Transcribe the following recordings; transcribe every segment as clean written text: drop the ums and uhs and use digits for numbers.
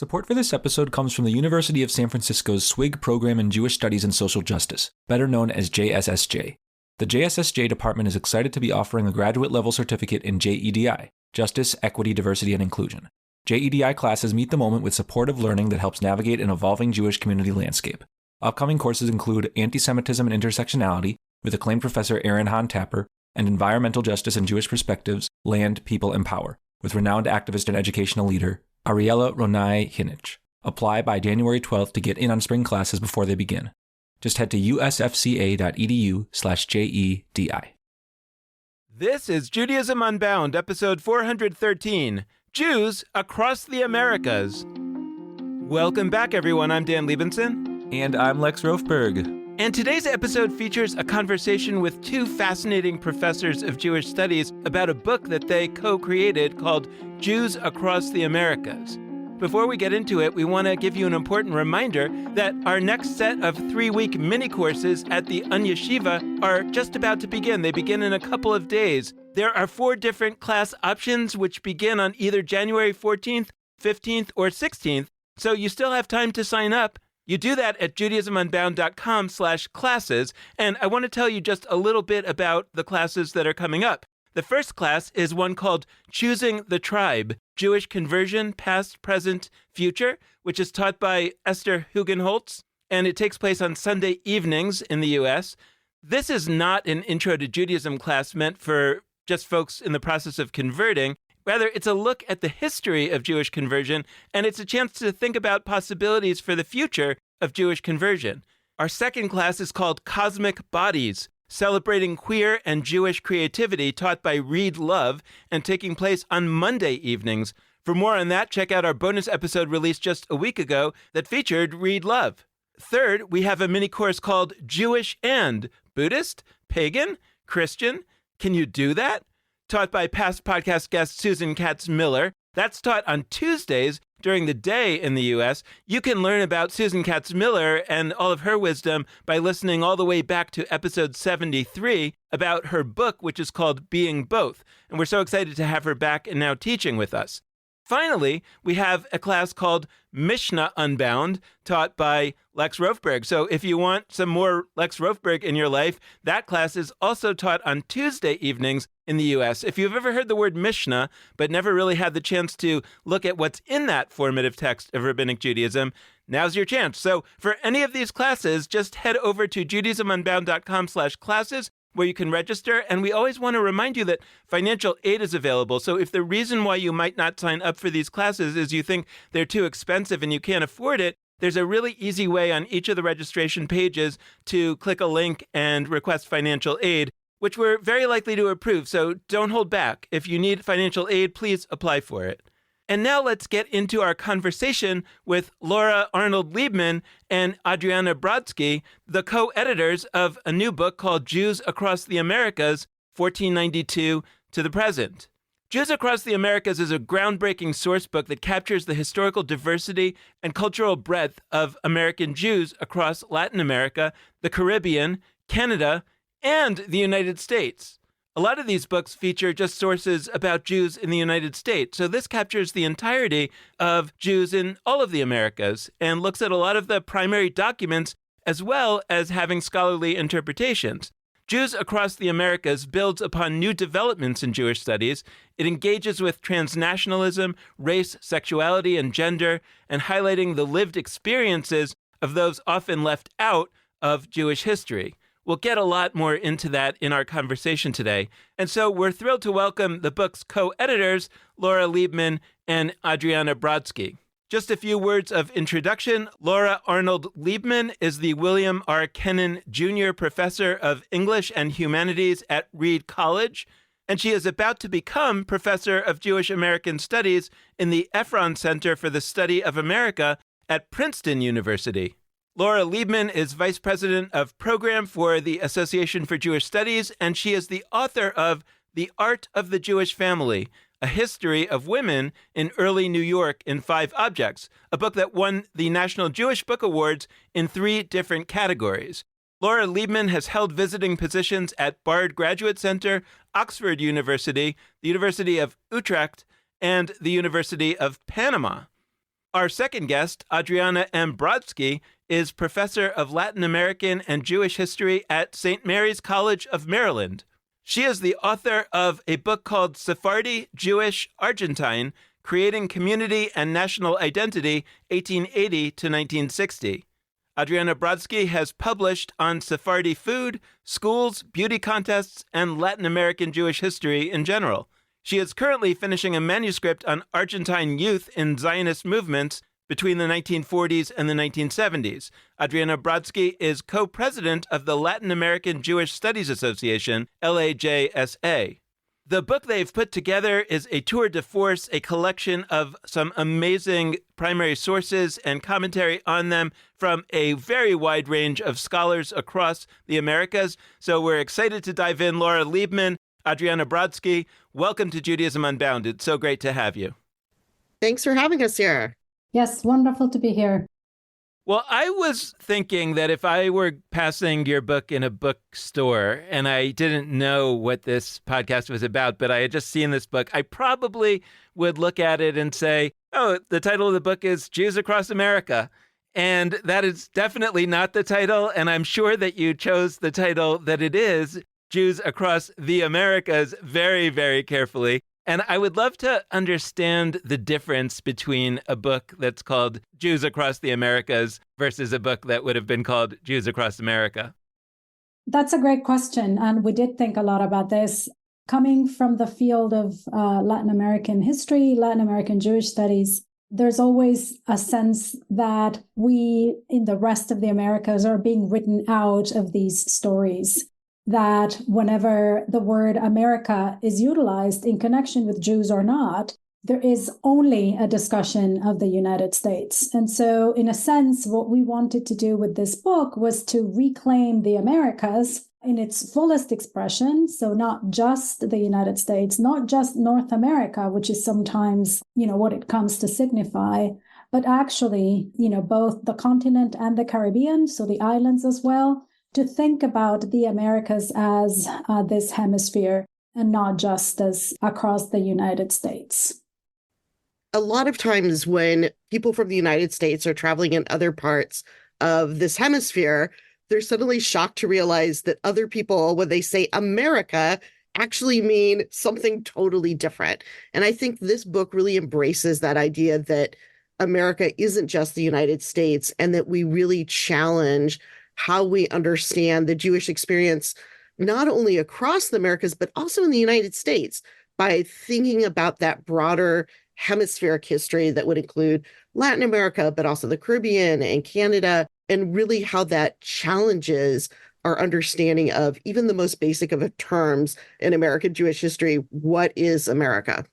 Support for this episode comes from the University of San Francisco's SWIG program in Jewish Studies and Social Justice, better known as JSSJ. The JSSJ department is excited to be offering a graduate-level certificate in JEDI, Justice, Equity, Diversity, and Inclusion. JEDI classes meet the moment with supportive learning that helps navigate an evolving Jewish community landscape. Upcoming courses include Anti-Semitism and Intersectionality with acclaimed professor Aaron Hahn Tapper, and Environmental Justice and Jewish Perspectives, Land, People, and Power, with renowned activist and educational leader Ariella Ronai Hinich. Apply by January 12th to get in on spring classes before they begin. Just head to usfca.edu/JEDI. This is Judaism Unbound, episode 413, Jews Across the Americas. Welcome back, everyone. I'm Dan Liebenson. And I'm Lex Rofberg. And today's episode features a conversation with two fascinating professors of Jewish studies about a book that they co-created called Jews Across the Americas. Before we get into it, we want to give you an important reminder that our next set of 3-week mini-courses at the Unyeshiva are just about to begin. They begin in a couple of days. There are 4 different class options which begin on either January 14th, 15th, or 16th, so you still have time to sign up. You do that at judaismunbound.com/classes, and I want to tell you just a little bit about the classes that are coming up. The first class is one called Choosing the Tribe, Jewish Conversion, Past, Present, Future, which is taught by Esther Hugenholtz, and it takes place on Sunday evenings in the U.S. This is not an Intro to Judaism class meant for just folks in the process of converting. Rather, it's a look at the history of Jewish conversion, and it's a chance to think about possibilities for the future of Jewish conversion. Our second class is called Cosmic Bodies, Celebrating Queer and Jewish Creativity, taught by Reed Love, and taking place on Monday evenings. For more on that, check out our bonus episode released just a week ago that featured Reed Love. Third, we have a mini-course called Jewish and Buddhist, Pagan, Christian. Can you do that? Taught by past podcast guest Susan Katz-Miller. That's taught on Tuesdays during the day in the U.S. You can learn about Susan Katz-Miller and all of her wisdom by listening all the way back to episode 73 about her book, which is called Being Both. And we're so excited to have her back and now teaching with us. Finally, we have a class called Mishnah Unbound, taught by Lex Rofberg. So if you want some more Lex Rofberg in your life, that class is also taught on Tuesday evenings in the U.S. If you've ever heard the word Mishnah, but never really had the chance to look at what's in that formative text of Rabbinic Judaism, now's your chance. So for any of these classes, just head over to judaismunbound.com/classes, where you can register. And we always want to remind you that financial aid is available. So if the reason why you might not sign up for these classes is you think they're too expensive and you can't afford it, there's a really easy way on each of the registration pages to click a link and request financial aid, which we're very likely to approve. So don't hold back. If you need financial aid, please apply for it. And now let's get into our conversation with Laura Arnold Leibman and Adriana Brodsky, the co-editors of a new book called Jews Across the Americas, 1492 to the Present. Jews Across the Americas is a groundbreaking source book that captures the historical diversity and cultural breadth of American Jews across Latin America, the Caribbean, Canada, and the United States. A lot of these books feature just sources about Jews in the United States, so this captures the entirety of Jews in all of the Americas and looks at a lot of the primary documents as well as having scholarly interpretations. Jews Across the Americas builds upon new developments in Jewish studies. It engages with transnationalism, race, sexuality, and gender, and highlighting the lived experiences of those often left out of Jewish history. We'll get a lot more into that in our conversation today. And so we're thrilled to welcome the book's co-editors, Laura Leibman and Adriana Brodsky. Just a few words of introduction. Laura Arnold Leibman is the William R. Kennan Jr. Professor of English and Humanities at Reed College, and she is about to become Professor of Jewish American Studies in the Efron Center for the Study of America at Princeton University. Laura Leibman is Vice President of Program for the Association for Jewish Studies, and she is the author of The Art of the Jewish Family, A History of Women in Early New York in 5 Objects, a book that won the National Jewish Book Awards in 3 different categories. Laura Leibman has held visiting positions at Bard Graduate Center, Oxford University, the University of Utrecht, and the University of Panama. Our second guest, Adriana M. Brodsky, is professor of Latin American and Jewish history at St. Mary's College of Maryland. She is the author of a book called Sephardi, Jewish, Argentine, Creating Community and National Identity, 1880 to 1960. Adriana Brodsky has published on Sephardi food, schools, beauty contests, and Latin American Jewish history in general. She is currently finishing a manuscript on Argentine youth in Zionist movements between the 1940s and the 1970s. Adriana Brodsky is co-president of the Latin American Jewish Studies Association, LAJSA. The book they've put together is a tour de force, a collection of some amazing primary sources and commentary on them from a very wide range of scholars across the Americas. So we're excited to dive in. Laura Leibman, Adriana Brodsky, welcome to Judaism Unbound. It's so great to have you. Thanks for having us here. Yes, wonderful to be here. Well, I was thinking that if I were passing your book in a bookstore and I didn't know what this podcast was about, but I had just seen this book, I probably would look at it and say, oh, the title of the book is Jews Across America. And that is definitely not the title. And I'm sure that you chose the title that it is, Jews Across the Americas, very, very carefully. And I would love to understand the difference between a book that's called Jews Across the Americas versus a book that would have been called Jews Across America. That's a great question. And we did think a lot about this. Coming from the field of Latin American history, Latin American Jewish studies, there's always a sense that we in the rest of the Americas are being written out of these stories. That whenever the word America is utilized in connection with Jews or not, there is only a discussion of the United States. And so, in a sense, what we wanted to do with this book was to reclaim the Americas in its fullest expression. So not just the United States, not just North America, which is sometimes, what it comes to signify, but actually, both the continent and the Caribbean, so the islands as well, to think about the Americas as this hemisphere and not just as across the United States. A lot of times when people from the United States are traveling in other parts of this hemisphere, they're suddenly shocked to realize that other people, when they say America, actually mean something totally different. And I think this book really embraces that idea that America isn't just the United States and that we really challenge how we understand the Jewish experience, not only across the Americas, but also in the United States, by thinking about that broader hemispheric history that would include Latin America, but also the Caribbean and Canada, and really how that challenges our understanding of even the most basic of terms in American Jewish history. What is America?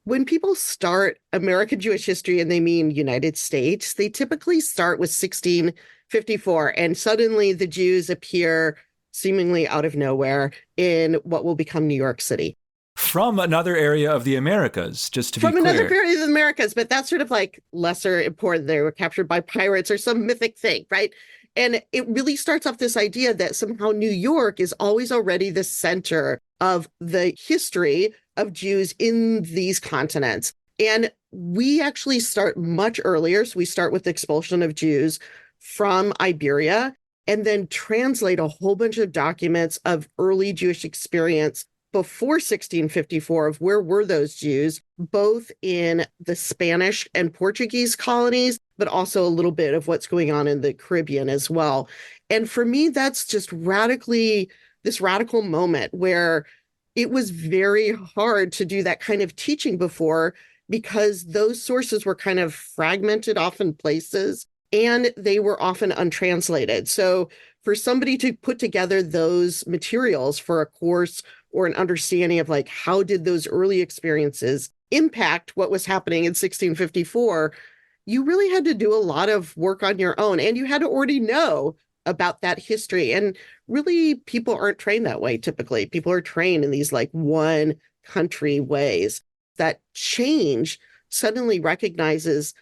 When people start American Jewish history and they mean United States, they typically start with 1654, and suddenly the Jews appear seemingly out of nowhere in what will become New York City. From another area of the Americas, just to be clear. From another area of the Americas, but that's sort of like lesser important. They were captured by pirates or some mythic thing, right? And it really starts off this idea that somehow New York is always already the center of the history of Jews in these continents. And we actually start much earlier. So we start with the expulsion of Jews from Iberia and then translate a whole bunch of documents of early Jewish experience before 1654 of where were those Jews, both in the Spanish and Portuguese colonies, but also a little bit of what's going on in the Caribbean as well. And for me, that's just this radical moment where it was very hard to do that kind of teaching before because those sources were kind of fragmented off in places and they were often untranslated. So for somebody to put together those materials for a course or an understanding of like, how did those early experiences impact what was happening in 1654, you really had to do a lot of work on your own. And you had to already know about that history. And really, people aren't trained that way typically. People are trained in these like one country ways. That change suddenly recognizes,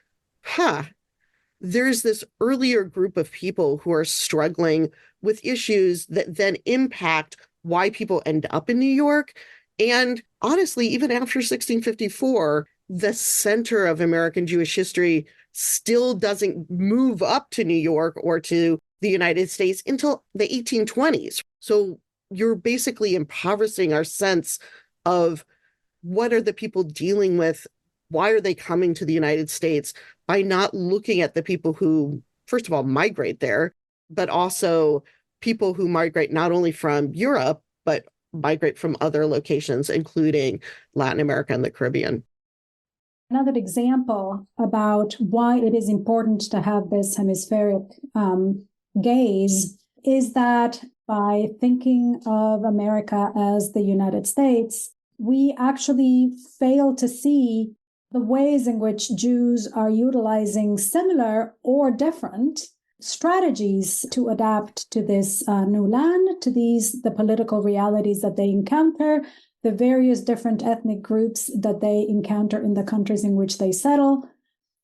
there's this earlier group of people who are struggling with issues that then impact why people end up in New York. And honestly, even after 1654, the center of American Jewish history still doesn't move up to New York or to the United States until the 1820s. So you're basically impoverishing our sense of what are the people dealing with? Why are they coming to the United States by not looking at the people who, first of all, migrate there, but also people who migrate not only from Europe, but migrate from other locations, including Latin America and the Caribbean. Another example about why it is important to have this hemispheric gaze is that by thinking of America as the United States, we actually fail to see the ways in which Jews are utilizing similar or different strategies to adapt to this new land, to the political realities that they encounter, the various different ethnic groups that they encounter in the countries in which they settle.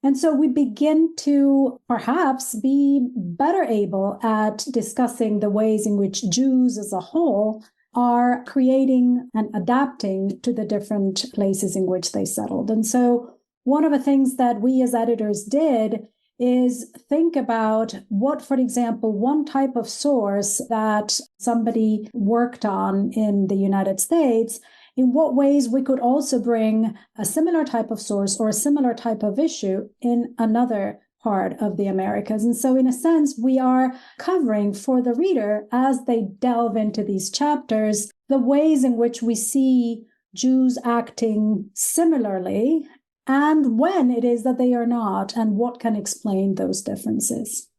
And so we begin to perhaps be better able at discussing the ways in which Jews as a whole are creating and adapting to the different places in which they settled. And so one of the things that we as editors did is think about what, for example, one type of source that somebody worked on in the United States, in what ways we could also bring a similar type of source or a similar type of issue in another part of the Americas. And so in a sense, we are covering for the reader as they delve into these chapters, the ways in which we see Jews acting similarly and when it is that they are not, and what can explain those differences.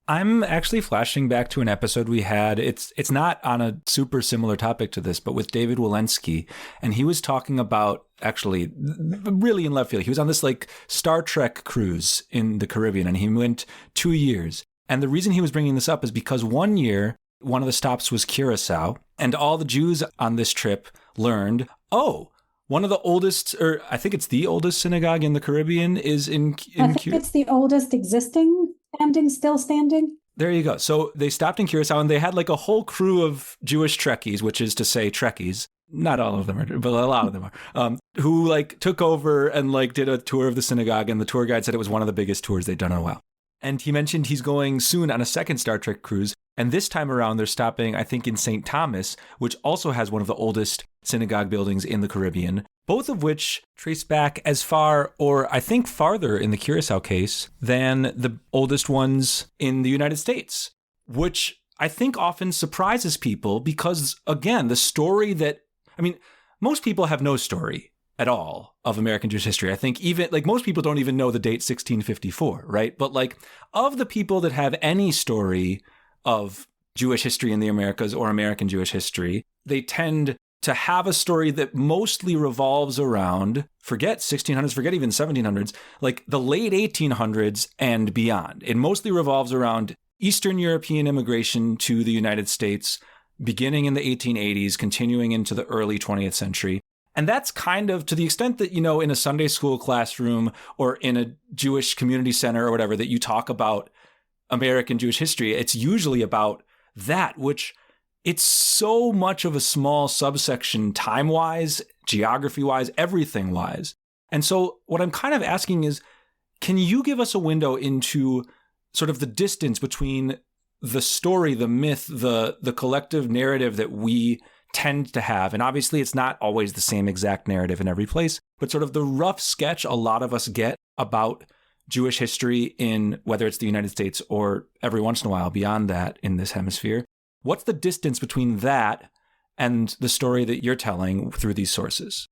I'm actually flashing back to an episode we had. It's not on a super similar topic to this, but with David Walensky. And he was talking about, actually, really in left field. He was on this like Star Trek cruise in the Caribbean, and he went 2 years. And the reason he was bringing this up is because 1 year, one of the stops was Curacao, and all the Jews on this trip learned, oh, one of the oldest, or I think it's the oldest synagogue in the Caribbean is in I think it's the oldest existing still standing. There you go. So they stopped in Curacao and they had like a whole crew of Jewish Trekkies, which is to say Trekkies. Not all of them are, but a lot of them are, who like took over and like did a tour of the synagogue. And the tour guide said it was one of the biggest tours they'd done in a while. And he mentioned he's going soon on a second Star Trek cruise. And this time around, they're stopping, I think, in St. Thomas, which also has one of the oldest synagogue buildings in the Caribbean, both of which trace back as far, or I think farther in the Curacao case, than the oldest ones in the United States, which I think often surprises people because, again, the story that, I mean, most people have no story at all of American Jewish history. I think even, like, most people don't even know the date 1654, right? But, like, of the people that have any story of Jewish history in the Americas or American Jewish history, they tend to have a story that mostly revolves around, forget 1600s, forget even 1700s, like the late 1800s and beyond. It mostly revolves around Eastern European immigration to the United States, beginning in the 1880s, continuing into the early 20th century. And that's kind of to the extent that, you know, in a Sunday school classroom or in a Jewish community center or whatever, that you talk about American Jewish history, it's usually about that, which it's so much of a small subsection time-wise, geography-wise, everything-wise. And so what I'm kind of asking is, can you give us a window into sort of the distance between the story, the myth, the collective narrative that we tend to have? And obviously it's not always the same exact narrative in every place, but sort of the rough sketch a lot of us get about Jewish history in whether it's the United States or every once in a while beyond that in this hemisphere. What's the distance between that and the story that you're telling through these sources?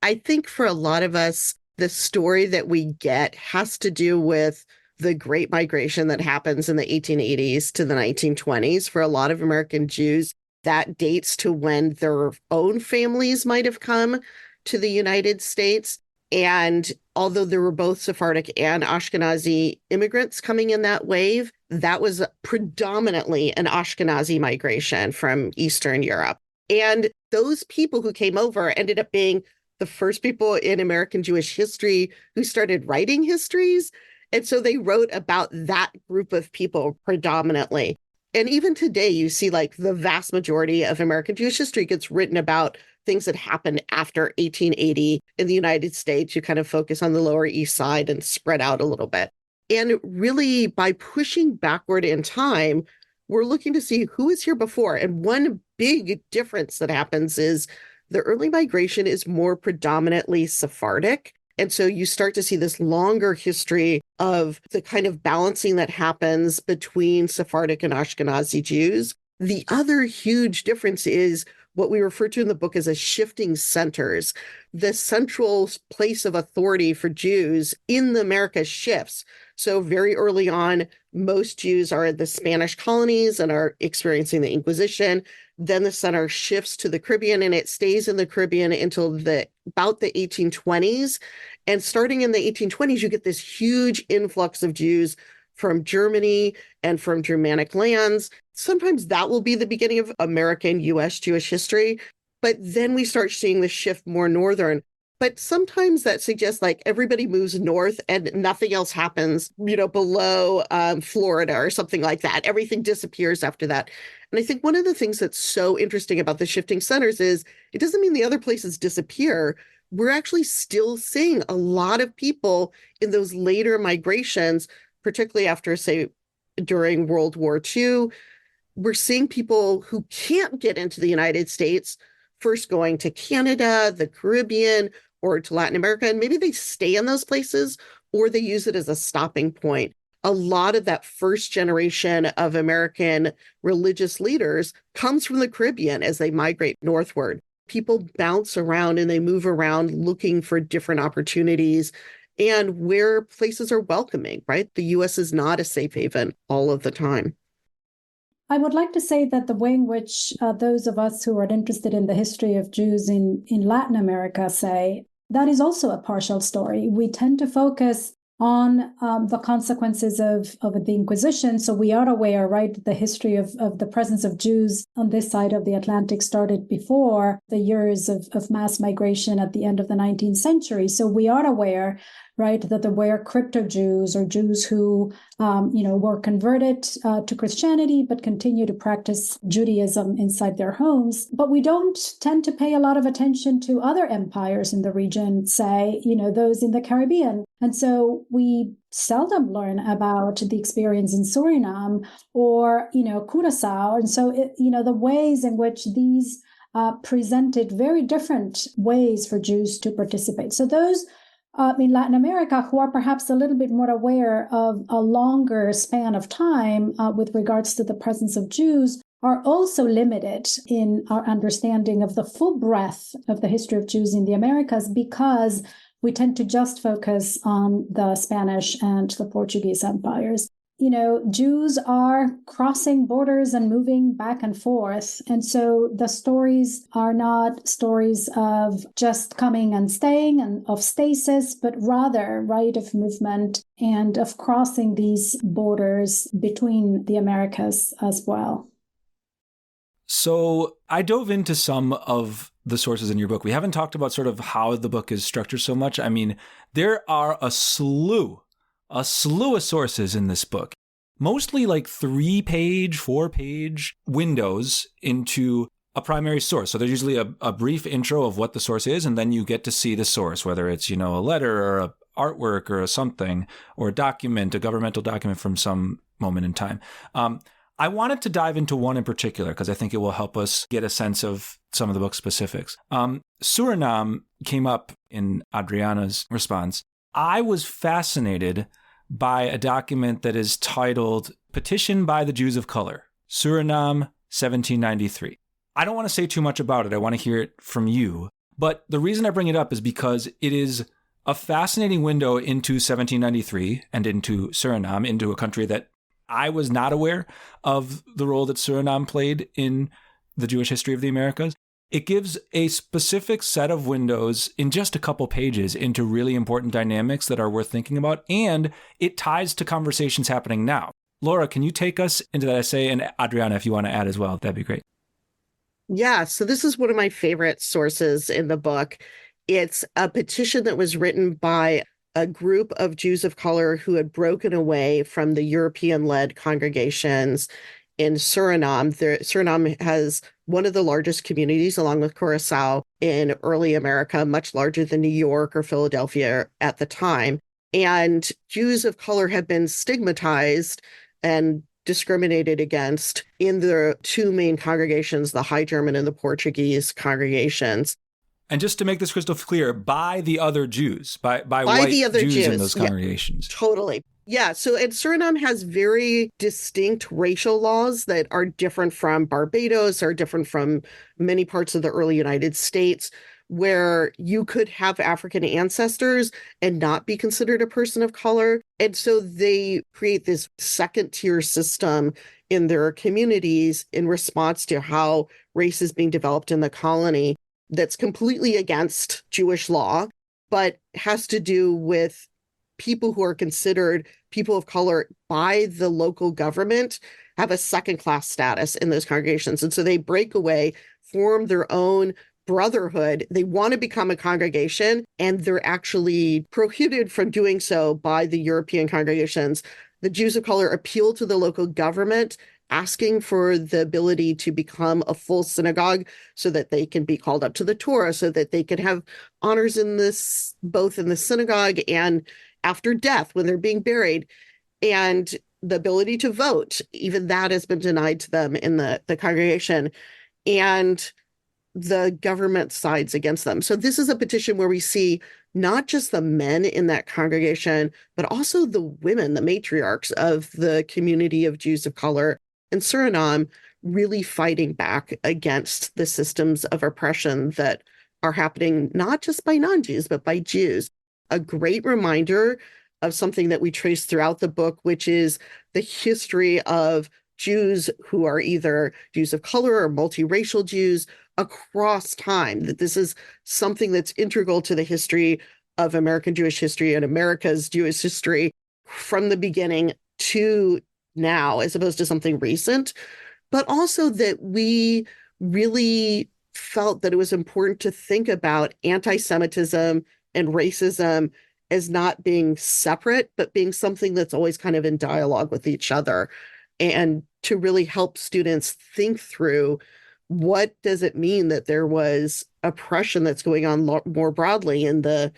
I think for a lot of us, the story that we get has to do with the Great Migration that happens in the 1880s to the 1920s. For a lot of American Jews, that dates to when their own families might have come to the United States. And although there were both Sephardic and Ashkenazi immigrants coming in that wave, that was predominantly an Ashkenazi migration from Eastern Europe. And those people who came over ended up being the first people in American Jewish history who started writing histories. And so they wrote about that group of people predominantly. And even today, you see like the vast majority of American Jewish history gets written about things that happened after 1880 in the United States. You kind of focus on the Lower East Side and spread out a little bit. And really, by pushing backward in time, we're looking to see who was here before. And one big difference that happens is the early migration is more predominantly Sephardic. And so you start to see this longer history of the kind of balancing that happens between Sephardic and Ashkenazi Jews. The other huge difference is what we refer to in the book as a shifting centers. The central place of authority for Jews in the Americas shifts. So very early on, most Jews are in the Spanish colonies and are experiencing the Inquisition. Then the center shifts to the Caribbean, and it stays in the Caribbean until about the 1820s. And starting in the 1820s, you get this huge influx of Jews from Germany and from Germanic lands. Sometimes that will be the beginning of American U.S. Jewish history, but then we start seeing the shift more northern. But sometimes that suggests like everybody moves north and nothing else happens, below Florida or something like that. Everything disappears after that. And I think one of the things that's so interesting about the shifting centers is it doesn't mean the other places disappear. We're actually still seeing a lot of people in those later migrations, particularly after, say, during World War II. We're seeing people who can't get into the United States first going to Canada, the Caribbean, or to Latin America, and maybe they stay in those places or they use it as a stopping point. A lot of that first generation of American religious leaders comes from the Caribbean as they migrate northward. People bounce around and they move around looking for different opportunities and where places are welcoming, right? The U.S. is not a safe haven all of the time. I would like to say that the way in which those of us who are interested in the history of Jews in Latin America say, that is also a partial story. We tend to focus on the consequences of the Inquisition. So we are aware, right, the history of the presence of Jews on this side of the Atlantic started before the years of mass migration at the end of the 19th century. So we are aware, right, that there were crypto-Jews or Jews who, were converted to Christianity, but continue to practice Judaism inside their homes. But we don't tend to pay a lot of attention to other empires in the region, say, those in the Caribbean. And so we seldom learn about the experience in Suriname or, Curacao. And so, the ways in which these presented very different ways for Jews to participate. So those in Latin America who are perhaps a little bit more aware of a longer span of time with regards to the presence of Jews are also limited in our understanding of the full breadth of the history of Jews in the Americas because we tend to just focus on the Spanish and the Portuguese empires. Jews are crossing borders and moving back and forth. And so the stories are not stories of just coming and staying and of stasis, but rather, right, of movement and of crossing these borders between the Americas as well. So I dove into some of the sources in your book. We haven't talked about sort of how the book is structured so much. I mean, there are a slew of sources in this book, mostly like 3-page, 4-page windows into a primary source. So there's usually a brief intro of what the source is, and then you get to see the source, whether it's, a letter or a artwork or something, or a document, a governmental document from some moment in time. I wanted to dive into one in particular because I think it will help us get a sense of some of the book's specifics. Suriname came up in Adriana's response. I was fascinated by a document that is titled Petition by the Jews of Color, Suriname, 1793. I don't want to say too much about it. I want to hear it from you. But the reason I bring it up is because it is a fascinating window into 1793 and into Suriname, into a country that I was not aware of the role that Suriname played in the Jewish history of the Americas. It gives a specific set of windows in just a couple pages into really important dynamics that are worth thinking about, and it ties to conversations happening now. Laura, can you take us into that essay? And Adriana, if you want to add as well, that'd be great. Yeah, so this is one of my favorite sources in the book. It's a petition that was written by a group of Jews of color who had broken away from the European-led congregations in Suriname. Suriname has one of the largest communities, along with Curacao, in early America, much larger than New York or Philadelphia at the time. And Jews of color have been stigmatized and discriminated against in the two main congregations, the High German and the Portuguese congregations. And just to make this crystal clear, by the other Jews, by white the other Jews in those congregations. Yeah, totally. Yeah, so and Suriname has very distinct racial laws that are different from Barbados, are different from many parts of the early United States, where you could have African ancestors and not be considered a person of color. And so they create this second tier system in their communities in response to how race is being developed in the colony that's completely against Jewish law, but has to do with people who are considered people of color by the local government have a second-class status in those congregations. And so they break away, form their own brotherhood. They want to become a congregation, and they're actually prohibited from doing so by the European congregations. The Jews of color appeal to the local government, asking for the ability to become a full synagogue so that they can be called up to the Torah, so that they can have honors in this, both in the synagogue and after death when they're being buried, and the ability to vote. Even that has been denied to them in the congregation, and the government sides against them. So this is a petition where we see not just the men in that congregation, but also the women, the matriarchs of the community of Jews of color in Suriname, really fighting back against the systems of oppression that are happening not just by non-Jews, but by Jews. A great reminder of something that we trace throughout the book, which is the history of Jews who are either Jews of color or multiracial Jews across time, that this is something that's integral to the history of American Jewish history and America's Jewish history from the beginning to now, as opposed to something recent, but also that we really felt that it was important to think about anti-Semitism and racism as not being separate, but being something that's always kind of in dialogue with each other, and to really help students think through what does it mean that there was oppression that's going on more broadly in the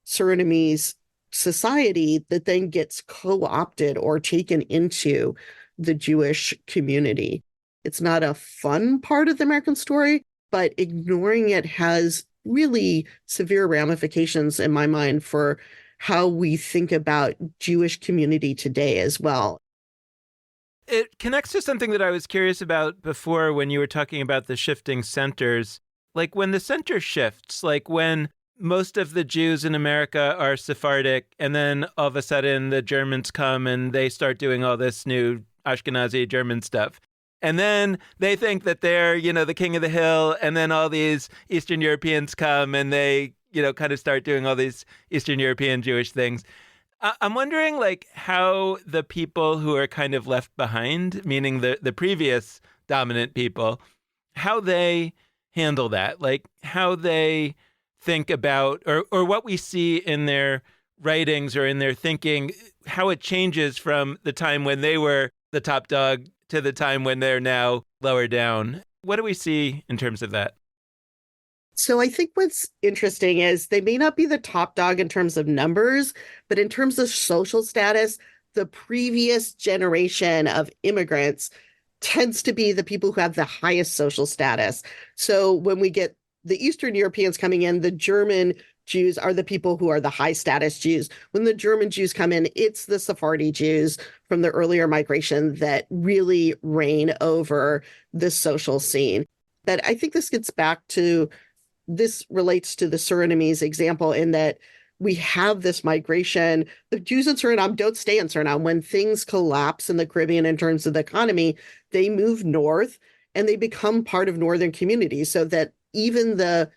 Surinamese society that then gets co-opted or taken into the Jewish community. It's not a fun part of the American story, but ignoring it has really severe ramifications in my mind for how we think about Jewish community today as well. It connects to something that I was curious about before when you were talking about the shifting centers. Like when the center shifts, like when most of the Jews in America are Sephardic, and then all of a sudden the Germans come and they start doing all this new Ashkenazi German stuff. And then they think that they're, the king of the hill, and then all these Eastern Europeans come and they, kind of start doing all these Eastern European Jewish things. I'm wondering, like, how the people who are kind of left behind, meaning the previous dominant people, how they handle that, like how they think about, or what we see in their writings or in their thinking, how it changes from the time when they were the top dog to the time when they're now lower down. What do we see in terms of that? So I think what's interesting is they may not be the top dog in terms of numbers, but in terms of social status, the previous generation of immigrants tends to be the people who have the highest social status. So when we get the Eastern Europeans coming in, the German Jews are the people who are the high status Jews. When the German Jews come in, it's the Sephardi Jews from the earlier migration that really reign over the social scene. But I think this relates to the Surinamese example in that we have this migration. The Jews in Suriname don't stay in Suriname. When things collapse in the Caribbean in terms of the economy, they move north and they become part of northern communities, so that even the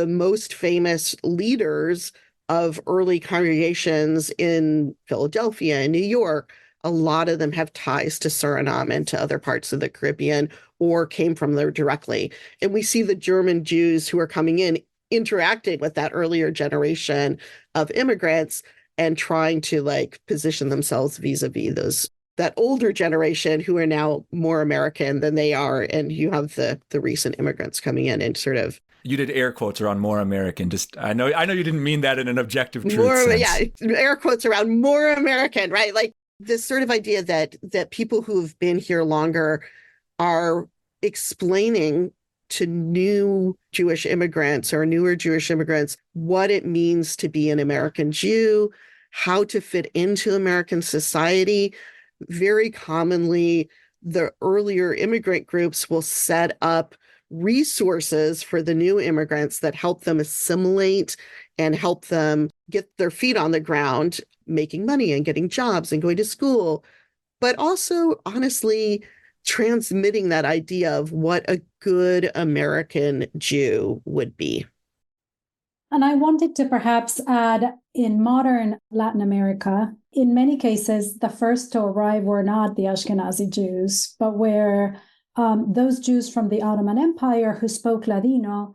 most famous leaders of early congregations in Philadelphia and New York, a lot of them have ties to Suriname and to other parts of the Caribbean or came from there directly. And we see the German Jews who are coming in interacting with that earlier generation of immigrants and trying to position themselves vis-a-vis those that older generation who are now more American than they are. And you have the recent immigrants coming in and sort of. You did air quotes around more American. Just I know you didn't mean that in an objective truth More, sense. yeah, air quotes around more American, right? Like this sort of idea that people who've been here longer are explaining to new Jewish immigrants or newer Jewish immigrants what it means to be an American Jew, how to fit into American society. Very commonly, the earlier immigrant groups will set up resources for the new immigrants that help them assimilate and help them get their feet on the ground, making money and getting jobs and going to school, but also, honestly, transmitting that idea of what a good American Jew would be. And I wanted to perhaps add, in modern Latin America, in many cases, the first to arrive were not the Ashkenazi Jews, but were those Jews from the Ottoman Empire who spoke Ladino,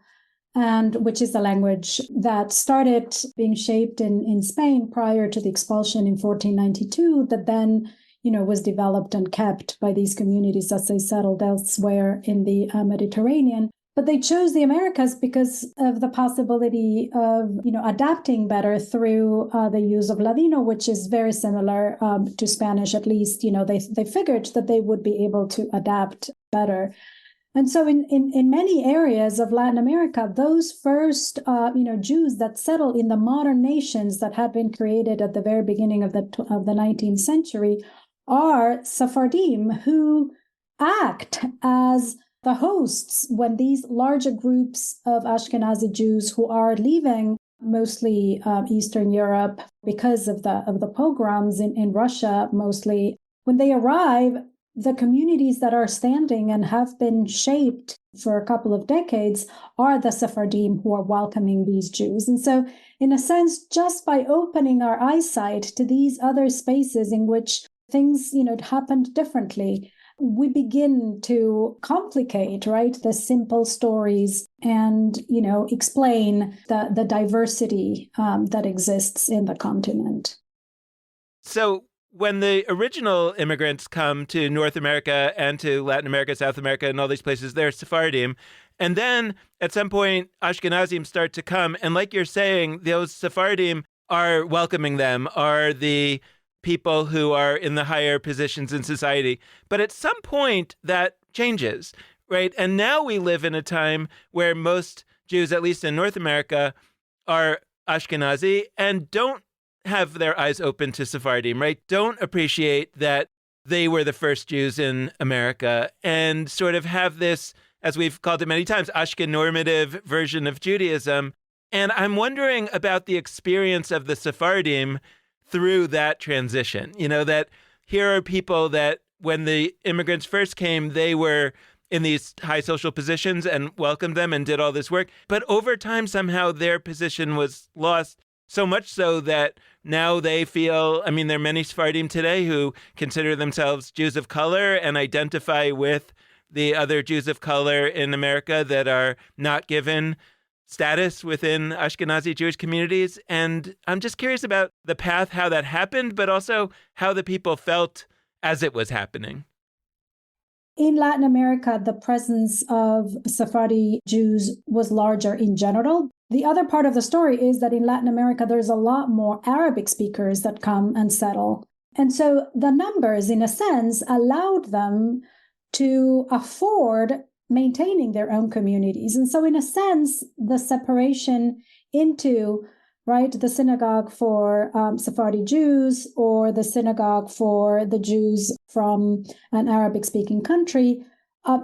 and which is the language that started being shaped in Spain prior to the expulsion in 1492, that then was developed and kept by these communities as they settled elsewhere in the Mediterranean. But they chose the Americas because of the possibility of, adapting better through the use of Ladino, which is very similar to Spanish. At least, they figured that they would be able to adapt better. And so in many areas of Latin America, those first, Jews that settled in the modern nations that had been created at the very beginning of the 19th century are Sephardim, who act as the hosts when these larger groups of Ashkenazi Jews who are leaving mostly Eastern Europe because of the pogroms in Russia mostly, when they arrive, the communities that are standing and have been shaped for a couple of decades are the Sephardim who are welcoming these Jews. And so, in a sense, just by opening our eyesight to these other spaces in which things, happened differently, we begin to complicate, right, the simple stories and, explain the diversity that exists in the continent. So when the original immigrants come to North America and to Latin America, South America, and all these places, they're Sephardim. And then at some point, Ashkenazim start to come. And like you're saying, those Sephardim are welcoming them, are the people who are in the higher positions in society. But at some point, that changes, right? And now we live in a time where most Jews, at least in North America, are Ashkenazi and don't have their eyes open to Sephardim, right? Don't appreciate that they were the first Jews in America and sort of have this, as we've called it many times, Ashkenormative version of Judaism. And I'm wondering about the experience of the Sephardim through that transition. That here are people that when the immigrants first came, they were in these high social positions and welcomed them and did all this work. But over time, somehow their position was lost, so much so that now they feel, there are many Sephardim today who consider themselves Jews of color and identify with the other Jews of color in America that are not given status within Ashkenazi Jewish communities. And I'm just curious about the path, how that happened, but also how the people felt as it was happening. In Latin America, the presence of Sephardi Jews was larger in general. The other part of the story is that in Latin America, there's a lot more Arabic speakers that come and settle. And so the numbers, in a sense, allowed them to afford maintaining their own communities. And so in a sense, the separation into, right, the synagogue for Sephardi Jews or the synagogue for the Jews from an Arabic-speaking country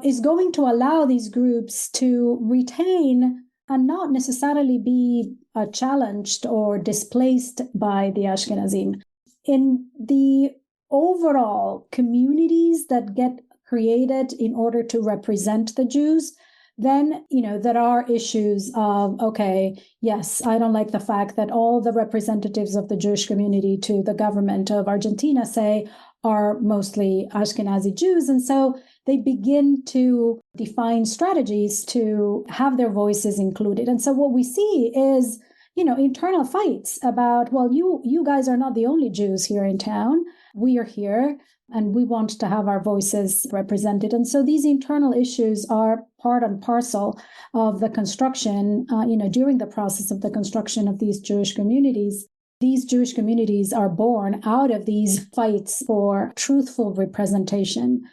is going to allow these groups to retain and not necessarily be challenged or displaced by the Ashkenazim. In the overall communities that get created in order to represent the Jews, then, there are issues of, okay, yes, I don't like the fact that all the representatives of the Jewish community to the government of Argentina, say, are mostly Ashkenazi Jews. And so they begin to define strategies to have their voices included. And so what we see is, internal fights about, well, you guys are not the only Jews here in town. we are here and we want to have our voices represented. And so these internal issues are part and parcel of the construction, during the process of the construction of these Jewish communities. These Jewish communities are born out of these fights for truthful representation,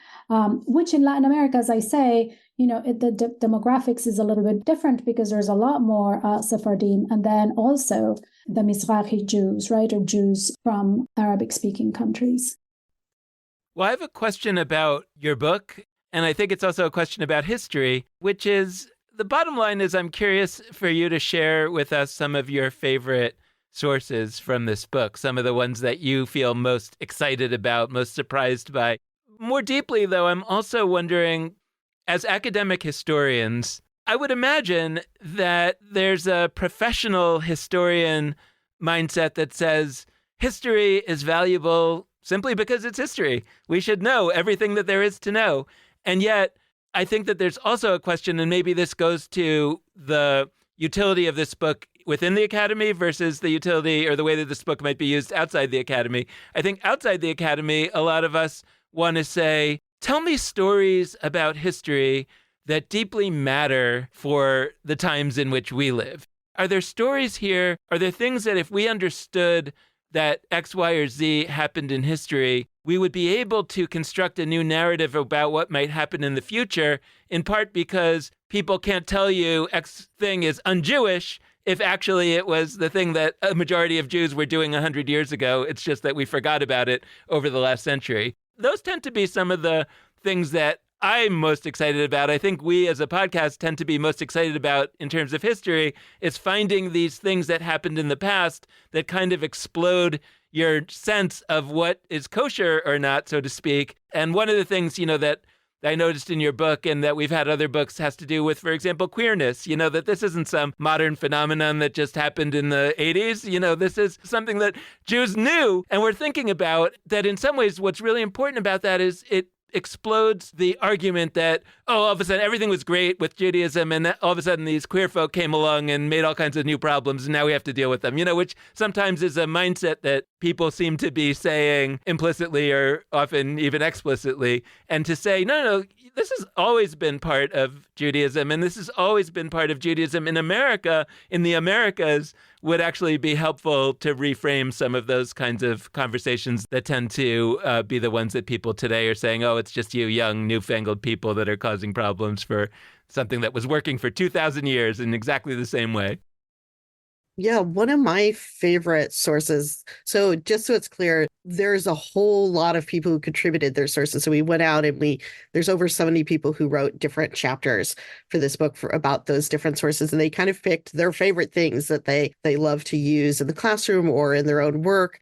which in Latin America, as I say, the demographics is a little bit different because there's a lot more Sephardim, and then also the Mizrahi Jews, right, or Jews from Arabic-speaking countries. Well, I have a question about your book, and I think it's also a question about history, which is, the bottom line is I'm curious for you to share with us some of your favorite sources from this book, some of the ones that you feel most excited about, most surprised by. More deeply, though, I'm also wondering, as academic historians, I would imagine that there's a professional historian mindset that says history is valuable simply because it's history. We should know everything that there is to know. And yet, I think that there's also a question, and maybe this goes to the utility of this book within the academy versus the utility or the way that this book might be used outside the academy. I think outside the academy, a lot of us want to say, tell me stories about history that deeply matter for the times in which we live. Are there stories here? Are there things that if we understood that X, Y, or Z happened in history, we would be able to construct a new narrative about what might happen in the future, in part because people can't tell you X thing is un-Jewish if actually it was the thing that a majority of Jews were doing 100 years ago. It's just that we forgot about it over the last century. Those tend to be some of the things that I'm most excited about. I think we as a podcast tend to be most excited about in terms of history is finding these things that happened in the past that kind of explode your sense of what is kosher or not, so to speak. And one of the things, that I noticed in your book and that we've had other books has to do with, for example, queerness, that this isn't some modern phenomenon that just happened in the 80s. This is something that Jews knew and were thinking about, that in some ways what's really important about that is it explodes the argument that, all of a sudden everything was great with Judaism and all of a sudden these queer folk came along and made all kinds of new problems and now we have to deal with them, which sometimes is a mindset that people seem to be saying implicitly or often even explicitly. And to say, no, this has always been part of Judaism and this has always been part of Judaism in America, in the Americas, would actually be helpful to reframe some of those kinds of conversations that tend to be the ones that people today are saying, oh, it's just you young, newfangled people that are causing problems for something that was working for 2,000 years in exactly the same way. Yeah, one of my favorite sources. So just so it's clear, there's a whole lot of people who contributed their sources. So we went out and there's over 70 people who wrote different chapters for this book about those different sources. And they kind of picked their favorite things that they love to use in the classroom or in their own work.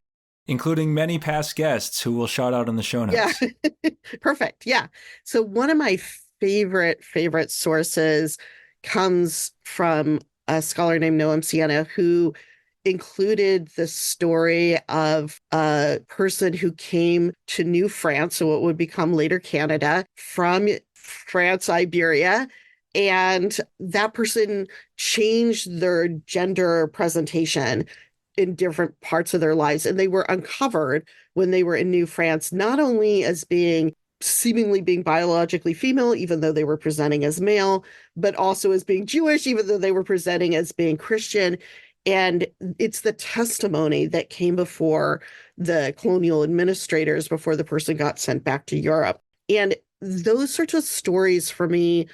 Including many past guests who we'll shout out in the show notes. Yeah, perfect. Yeah. So one of my favorite sources comes from a scholar named Noam Sienna, who included the story of a person who came to New France, so what would become later Canada, from France, Iberia. And that person changed their gender presentation in different parts of their lives. And they were uncovered when they were in New France, not only as seemingly being biologically female, even though they were presenting as male, but also as being Jewish, even though they were presenting as being Christian. And it's the testimony that came before the colonial administrators before the person got sent back to Europe. And those sorts of stories for me,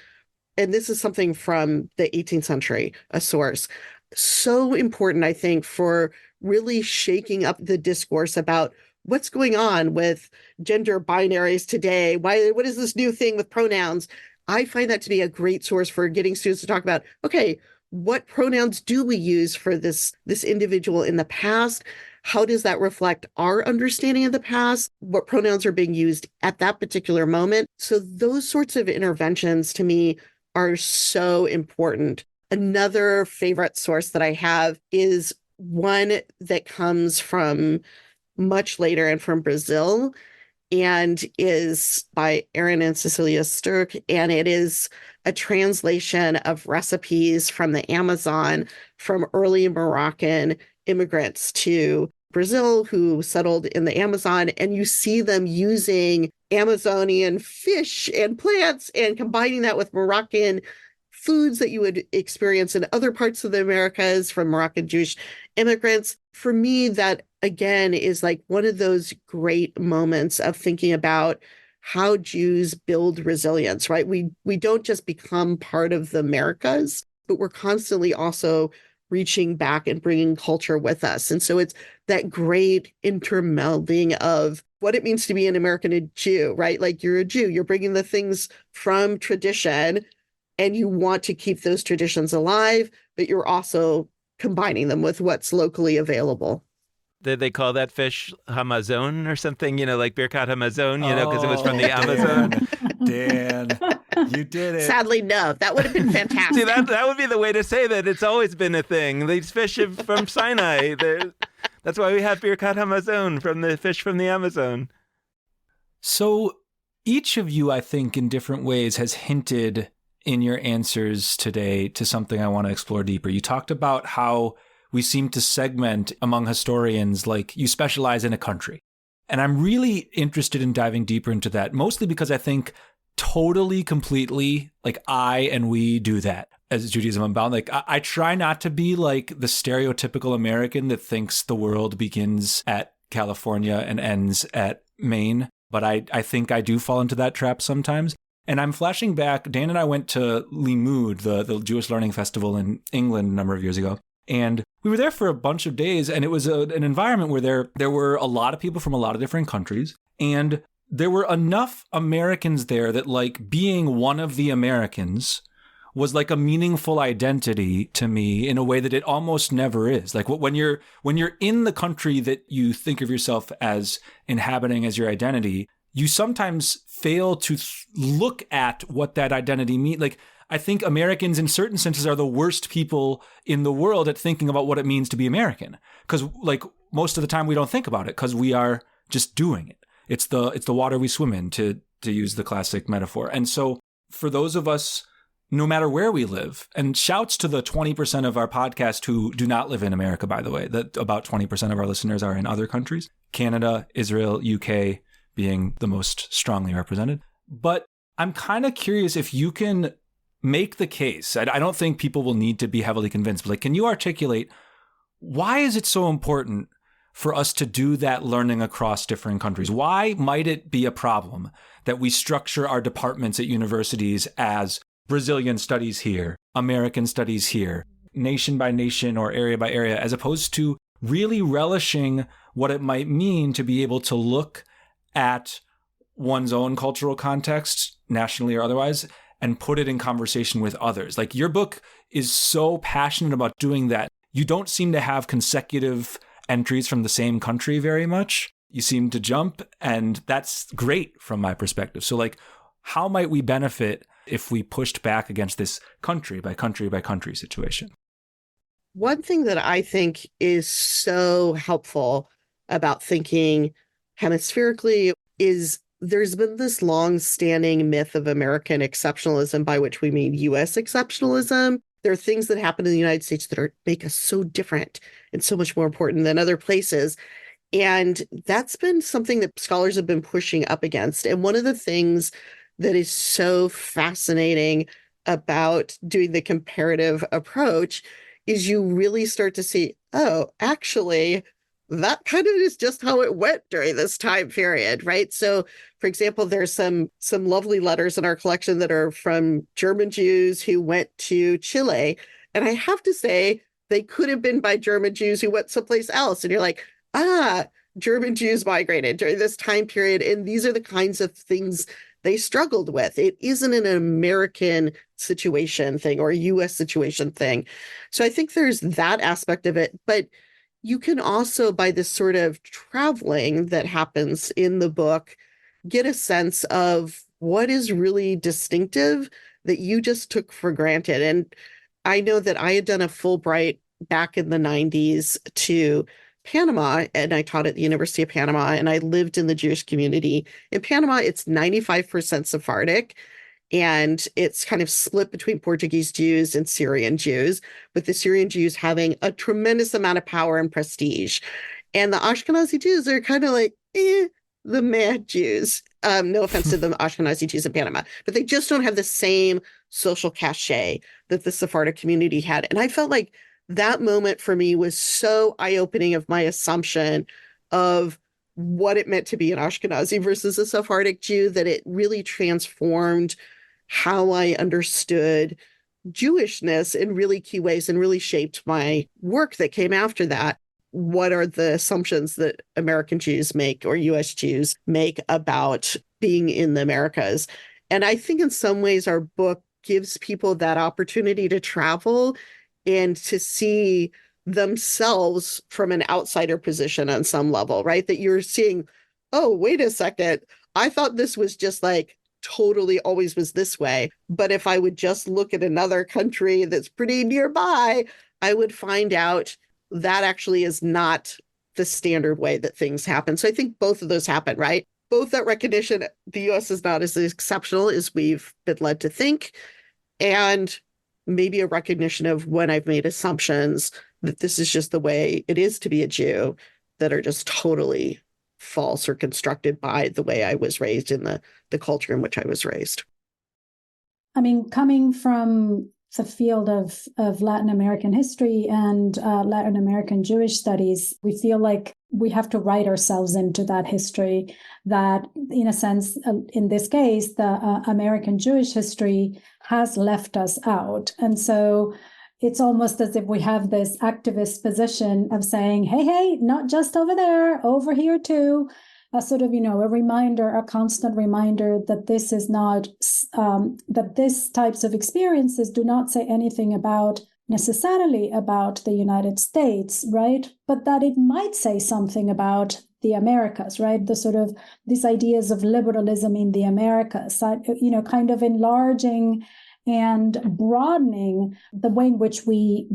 and this is something from the 18th century, a source, so important, I think, for really shaking up the discourse about what's going on with gender binaries today? What is this new thing with pronouns? I find that to be a great source for getting students to talk about, okay, what pronouns do we use for this individual in the past? How does that reflect our understanding of the past? What pronouns are being used at that particular moment? So those sorts of interventions to me are so important. Another favorite source that I have is one that comes from much later and from Brazil, and is by Aaron and Cecilia Sturck. And it is a translation of recipes from the Amazon from early Moroccan immigrants to Brazil who settled in the Amazon, and you see them using Amazonian fish and plants and combining that with Moroccan foods that you would experience in other parts of the Americas from Moroccan Jewish immigrants. For me, that again is like one of those great moments of thinking about how Jews build resilience, right? We don't just become part of the Americas, but we're constantly also reaching back and bringing culture with us. And so it's that great intermelding of what it means to be an American and Jew, right? Like you're a Jew, you're bringing the things from tradition and you want to keep those traditions alive, but you're also combining them with what's locally available. Did they call that fish Hamazon or something, like Birkat Hamazon, because it was from the Amazon? Dan, you did it. Sadly, no. That would have been fantastic. See, that would be the way to say that it's always been a thing. These fish are from Sinai. That's why we have Birkat Hamazon, from the fish from the Amazon. So each of you, I think, in different ways has hinted in your answers today to something I want to explore deeper. You talked about how we seem to segment among historians, like you specialize in a country. And I'm really interested in diving deeper into that, mostly because I think totally, completely, like I and we do that as Judaism Unbound. Like I try not to be like the stereotypical American that thinks the world begins at California and ends at Maine. But I think I do fall into that trap sometimes. And I'm flashing back. Dan and I went to Leibman, the Jewish Learning Festival in England a number of years ago. And we were there for a bunch of days, and it was an environment where there were a lot of people from a lot of different countries, and there were enough Americans there that like being one of the Americans was like a meaningful identity to me in a way that it almost never is. Like when you're in the country that you think of yourself as inhabiting as your identity, you sometimes fail to look at what that identity means. Like I think Americans in certain senses are the worst people in the world at thinking about what it means to be American. Because like most of the time we don't think about it because we are just doing it. It's the water we swim in, to use the classic metaphor. And so for those of us, no matter where we live, and shouts to the 20% of our podcast who do not live in America, by the way, that about 20% of our listeners are in other countries, Canada, Israel, UK being the most strongly represented. But I'm kind of curious if you can make the case. I don't think people will need to be heavily convinced, but like, can you articulate why is it so important for us to do that learning across different countries? Why might it be a problem that we structure our departments at universities as Brazilian studies here, American studies here, nation by nation or area by area, as opposed to really relishing what it might mean to be able to look at one's own cultural context, nationally or otherwise, and put it in conversation with others. Like your book is so passionate about doing that. You don't seem to have consecutive entries from the same country very much. You seem to jump, and that's great from my perspective. So like, how might we benefit if we pushed back against this country by country by country situation? One thing that I think is so helpful about thinking hemispherically is there's been this long-standing myth of American exceptionalism, by which we mean U.S. exceptionalism. There are things that happen in the United States that make us so different and so much more important than other places. And that's been something that scholars have been pushing up against. And one of the things that is so fascinating about doing the comparative approach is you really start to see, oh, actually, that kind of is just how it went during this time period, right? So, for example, there's some lovely letters in our collection that are from German Jews who went to Chile. And I have to say, they could have been by German Jews who went someplace else. And you're like, German Jews migrated during this time period. And these are the kinds of things they struggled with. It isn't an American situation thing or a U.S. situation thing. So I think there's that aspect of it. But you can also, by this sort of traveling that happens in the book, get a sense of what is really distinctive that you just took for granted. And I know that I had done a Fulbright back in the 90s to Panama, and I taught at the University of Panama, and I lived in the Jewish community. In Panama, it's 95% Sephardic, and it's kind of split between Portuguese Jews and Syrian Jews, with the Syrian Jews having a tremendous amount of power and prestige. And the Ashkenazi Jews are kind of like, the mad Jews. No offense to the Ashkenazi Jews in Panama, but they just don't have the same social cachet that the Sephardic community had. And I felt like that moment for me was so eye-opening of my assumption of what it meant to be an Ashkenazi versus a Sephardic Jew, that it really transformed how I understood Jewishness in really key ways and really shaped my work that came after that. What are the assumptions that American Jews make or US Jews make about being in the Americas? And I think in some ways our book gives people that opportunity to travel and to see themselves from an outsider position on some level, right? That you're seeing, oh, wait a second, I thought this was just like totally always was this way. But if I would just look at another country that's pretty nearby, I would find out that actually is not the standard way that things happen. So I think both of those happen, right? Both that recognition the US is not as exceptional as we've been led to think, and maybe a recognition of when I've made assumptions that this is just the way it is to be a Jew that are just totally false or constructed by the way I was raised in the culture in which I was raised. I mean, coming from the field of Latin American history and Latin American Jewish studies, we feel like we have to write ourselves into that history that, in a sense, in this case, the American Jewish history has left us out. And so it's almost as if we have this activist position of saying, hey, not just over there, over here too. A sort of, a reminder, a constant reminder that this is not, that these types of experiences do not say anything necessarily about the United States, right? But that it might say something about the Americas, right? The sort of, these ideas of liberalism in the Americas, kind of enlarging and broadening the way in which we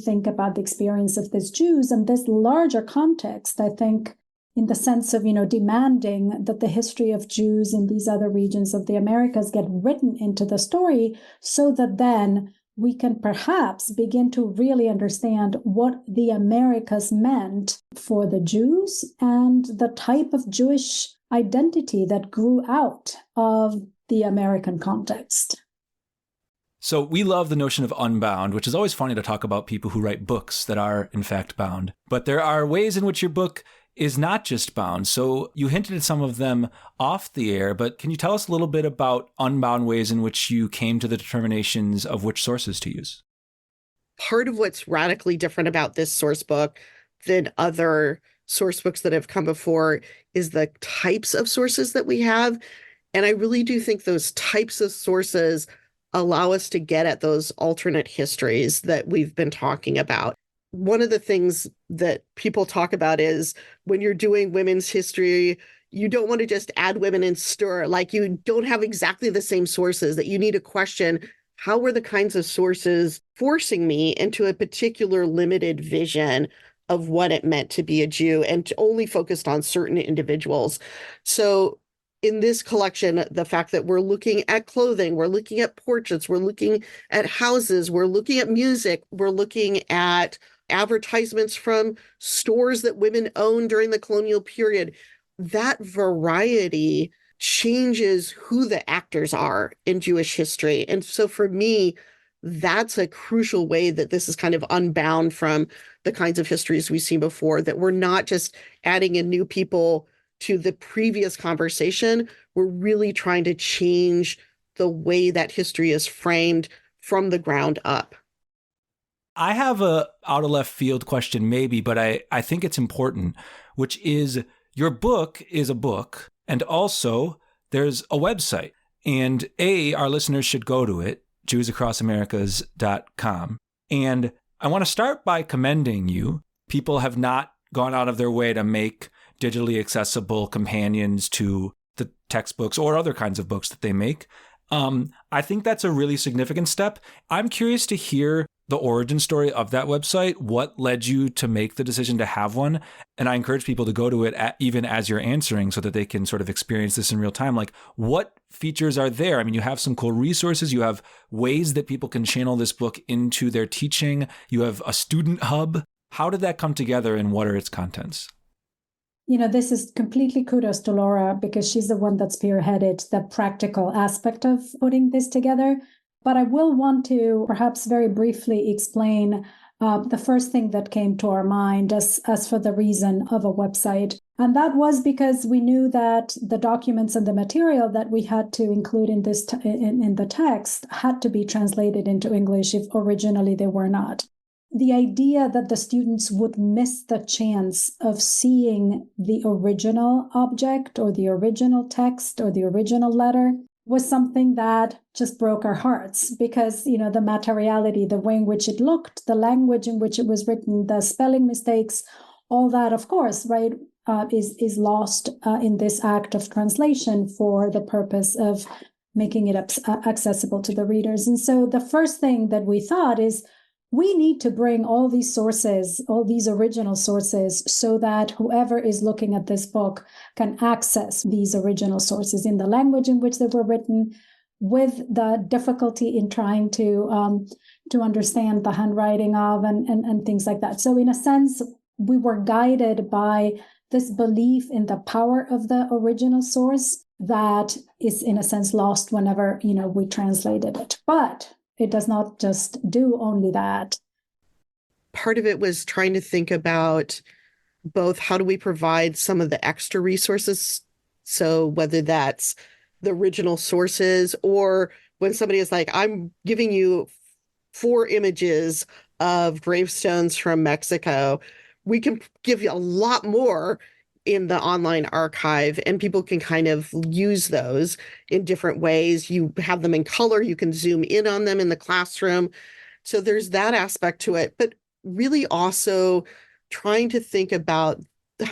think about the experience of these Jews. And this larger context, I think, in the sense of, demanding that the history of Jews in these other regions of the Americas get written into the story so that then we can perhaps begin to really understand what the Americas meant for the Jews and the type of Jewish identity that grew out of the American context. So we love the notion of unbound, which is always funny to talk about people who write books that are in fact bound. But there are ways in which your book is not just bound. So you hinted at some of them off the air, but can you tell us a little bit about unbound ways in which you came to the determinations of which sources to use? Part of what's radically different about this source book than other source books that have come before is the types of sources that we have. And I really do think those types of sources allow us to get at those alternate histories that we've been talking about. One of the things that people talk about is when you're doing women's history, you don't want to just add women and stir, like you don't have exactly the same sources, that you need to question how were the kinds of sources forcing me into a particular limited vision of what it meant to be a Jew and only focused on certain individuals. So in this collection, the fact that we're looking at clothing, we're looking at portraits, we're looking at houses, we're looking at music, we're looking at advertisements from stores that women owned during the colonial period, that variety changes who the actors are in Jewish history. And so for me, that's a crucial way that this is kind of unbound from the kinds of histories we've seen before, that we're not just adding in new people to the previous conversation. We're really trying to change the way that history is framed from the ground up. I have a out of left field question maybe, but I think it's important, which is your book is a book, and also there's a website. And our listeners should go to it, JewsAcrossAmericas.com. And I want to start by commending you. People have not gone out of their way to make digitally accessible companions to the textbooks or other kinds of books that they make. I think that's a really significant step. I'm curious to hear the origin story of that website, what led you to make the decision to have one. And I encourage people to go to it even as you're answering so that they can sort of experience this in real time. Like, what features are there? I mean, you have some cool resources. You have ways that people can channel this book into their teaching. You have a student hub. How did that come together and what are its contents? this is completely kudos to Laura because she's the one that spearheaded the practical aspect of putting this together. But I will want to perhaps very briefly explain the first thing that came to our mind as for the reason of a website. And that was because we knew that the documents and the material that we had to include in this in the text had to be translated into English if originally they were not. The idea that the students would miss the chance of seeing the original object or the original text or the original letter was something that just broke our hearts because, the materiality, the way in which it looked, the language in which it was written, the spelling mistakes, all that, of course, right, is lost in this act of translation for the purpose of making it accessible to the readers. And so the first thing that we thought is we need to bring all these sources, all these original sources, so that whoever is looking at this book can access these original sources in the language in which they were written, with the difficulty in trying to understand the handwriting of and things like that. So in a sense, we were guided by this belief in the power of the original source that is, in a sense, lost whenever, we translated it. But it does not just do only that. Part of it was trying to think about both how do we provide some of the extra resources. So whether that's the original sources or when somebody is like, I'm giving you 4 images of gravestones from Mexico, we can give you a lot more in the online archive, and people can kind of use those in different ways. You have them in color, you can zoom in on them in the classroom. So there's that aspect to it, but really also trying to think about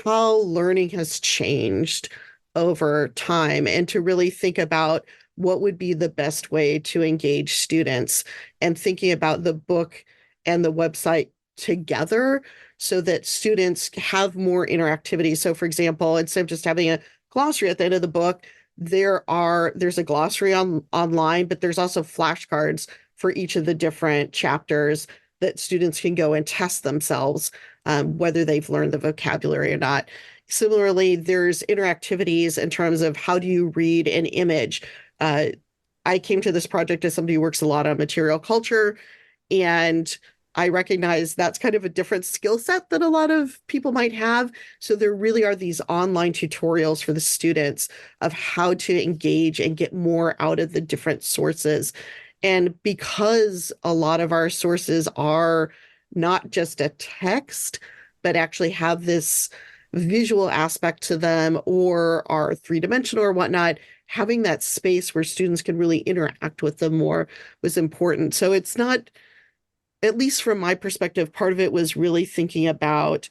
how learning has changed over time and to really think about what would be the best way to engage students and thinking about the book and the website together so that students have more interactivity. So for example, instead of just having a glossary at the end of the book, there's a glossary online, but there's also flashcards for each of the different chapters that students can go and test themselves, whether they've learned the vocabulary or not. Similarly, there's interactivities in terms of how do you read an image. I came to this project as somebody who works a lot on material culture, and I recognize that's kind of a different skill set that a lot of people might have. So there really are these online tutorials for the students of how to engage and get more out of the different sources. And because a lot of our sources are not just a text, but actually have this visual aspect to them or are 3-dimensional or whatnot, having that space where students can really interact with them more was important. So it's not, at least from my perspective, part of it was really thinking about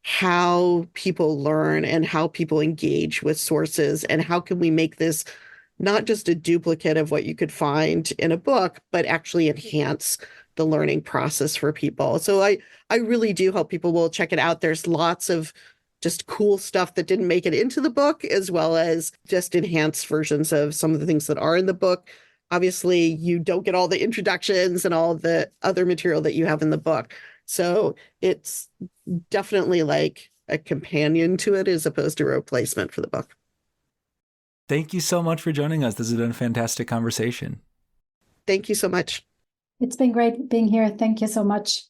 how people learn and how people engage with sources and how can we make this not just a duplicate of what you could find in a book, but actually enhance the learning process for people. So I really do hope people will check it out. There's lots of just cool stuff that didn't make it into the book, as well as just enhanced versions of some of the things that are in the book. Obviously, you don't get all the introductions and all the other material that you have in the book. So it's definitely like a companion to it as opposed to a replacement for the book. Thank you so much for joining us. This has been a fantastic conversation. Thank you so much. It's been great being here. Thank you so much.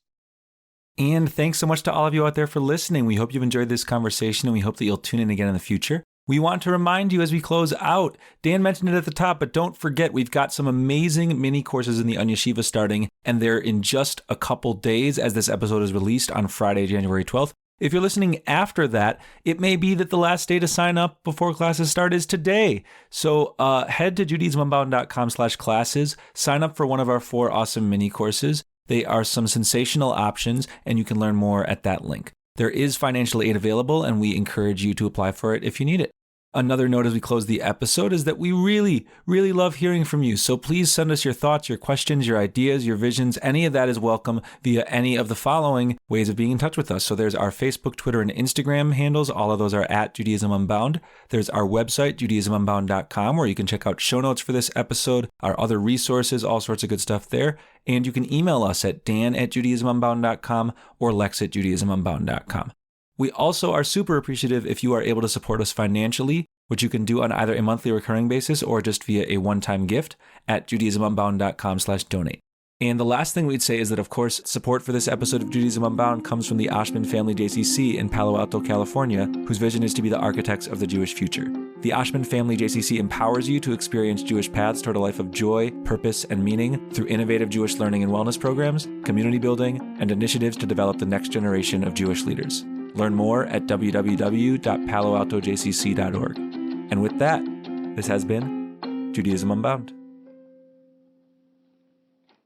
And thanks so much to all of you out there for listening. We hope you've enjoyed this conversation, and we hope that you'll tune in again in the future. We want to remind you as we close out, Dan mentioned it at the top, but don't forget, we've got some amazing mini courses in the Onion Yeshiva starting, and they're in just a couple days as this episode is released on Friday, January 12th. If you're listening after that, it may be that the last day to sign up before classes start is today. So head to judaismunbound.com/classes, sign up for one of our 4 awesome mini courses. They are some sensational options, and you can learn more at that link. There is financial aid available, and we encourage you to apply for it if you need it. Another note as we close the episode is that we really, really love hearing from you. So please send us your thoughts, your questions, your ideas, your visions. Any of that is welcome via any of the following ways of being in touch with us. So there's our Facebook, Twitter, and Instagram handles. All of those are at Judaism Unbound. There's our website, judaismunbound.com, where you can check out show notes for this episode, our other resources, all sorts of good stuff there. And you can email us at dan@judaismunbound.com or lex@judaismunbound.com. We also are super appreciative if you are able to support us financially, which you can do on either a monthly recurring basis or just via a one-time gift at judaismunbound.com/donate. And the last thing we'd say is that, of course, support for this episode of Judaism Unbound comes from the Ashman Family JCC in Palo Alto, California, whose vision is to be the architects of the Jewish future. The Ashman Family JCC empowers you to experience Jewish paths toward a life of joy, purpose, and meaning through innovative Jewish learning and wellness programs, community building, and initiatives to develop the next generation of Jewish leaders. Learn more at www.paloaltojcc.org. And with that, this has been Judaism Unbound.